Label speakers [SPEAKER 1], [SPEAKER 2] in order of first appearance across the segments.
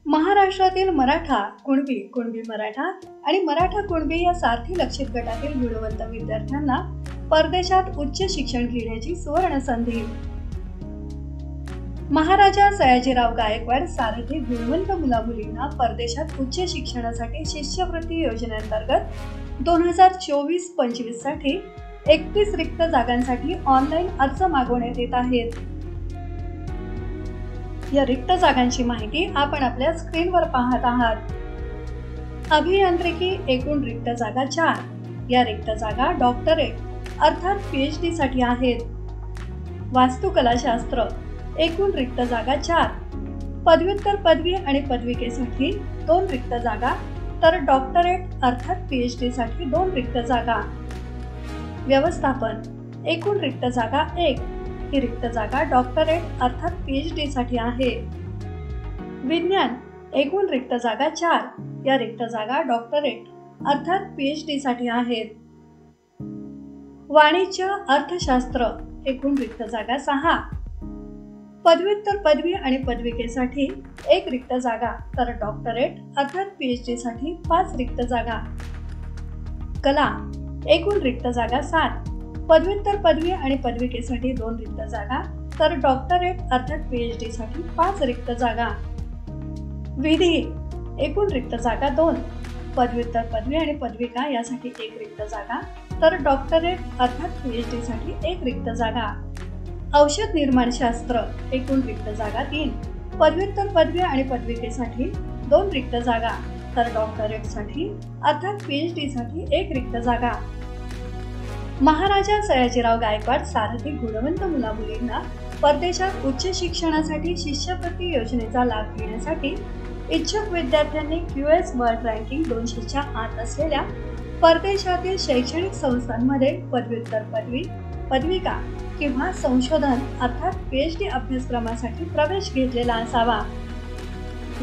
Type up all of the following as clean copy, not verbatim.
[SPEAKER 1] महाराष्ट्रातील मराठा, कुणबी मराठा आणि मराठा कुणबी या सारथी लक्षित गटातील गुणवंत विद्यार्थ्यांना परदेशात उच्च शिक्षण घेण्याची सुवर्ण संधी. महाराजा सयाजीराव गायकवाड सारथी गुणवंत मुलामुलींना परदेशात उच्च शिक्षणासाठी शिष्यवृत्ती योजनेअंतर्गत 2024-25 साठी 31 रिक्त जागांसाठी ऑनलाईन अर्ज मागवण्यात येत आहेत. या रिक्त जागांची माहिती आपण आपल्या स्क्रीनवर पाहत आहात. अभियांत्रिकी एकूण रिक्त जागा 4. या रिक्त जागा डॉक्टरेट अर्थात PhD साठी आहेत. वास्तुकलाशास्त्र एकूण रिक्त जागा 4. पदव्युत्तर पदवी आणि पदविकेसाठी 2 रिक्त जागा, तर डॉक्टरेट अर्थात PhD साठी 2 रिक्त जागा. व्यवस्थापन एकूण रिक्त जागा 1. ही रिक्त जागा डॉक्टरेट अर्थात PhD साठी आहे. विज्ञान एकूण रिक्त जागा 4. या रिक्त जागा डॉक्टरेट अर्थात PhD साठी आहेत. वाणिज्य अर्थशास्त्र एकूण रिक्त जागा 6. पदव्युत्तर पदवी आणि पदविकेसाठी 1 रिक्त जागा, तर डॉक्टरेट अर्थात PhD साठी 5 रिक्त जागा. कला एकूण रिक्त जागा 7. पदव्युत्तर पदवी आणि पदविकेसाठी 2 रिक्त जागा, तर डॉक्टरेट अर्थात PhD साठी 5 रिक्त जागा. विधी एकूण रिक्त जागा 2. पदव्युत्तर पदवी आणि पदविका यासाठी 1 रिक्त जागा, तर डॉक्टरेट अर्थात PhD साठी 1 रिक्त जागा. औषध निर्माणशास्त्र एकूण रिक्त जागा 3. पदव्युत्तर पदवी आणि पदविकेसाठी 2 रिक्त जागा, तर डॉक्टरेट साठी अर्थात PhD साठी 1 रिक्त जागा. महाराजा सयाजीराव गायकवाड सारथी गुणवंत मुलामुलींना परदेशात उच्च शिक्षणासाठी शिष्यवृत्ती योजनेचा लाभ घेण्यासाठी इच्छुक विद्यार्थ्यांनी QS वर्ल्ड रँकिंग 200च्या आत असलेल्या परदेशातील शैक्षणिक संस्थांमध्ये पदव्युत्तर पदवी, पदविका किंवा संशोधन अर्थात PhD अभ्यासक्रमासाठी प्रवेश घेतलेला असावा.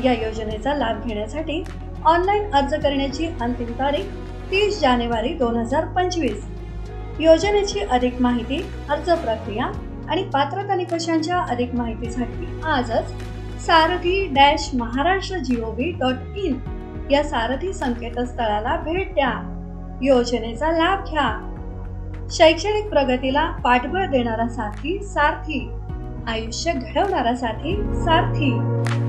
[SPEAKER 1] या योजनेचा लाभ घेण्यासाठी ऑनलाईन अर्ज करण्याची अंतिम तारीख 30 जानेवारी 2025. योजनेची अधिक माहिती, अर्ज प्रक्रिया आणि पात्रता निकषांच्या अधिक माहितीसाठी आजच सारथी-महाराष्ट्र.gov.in या सारथी संकेतस्थळाला भेट द्या. योजनेचा लाभ घ्या. शैक्षणिक प्रगतीला पाठबळ देणारा सारथी, आयुष्य घडवणारा सारथी.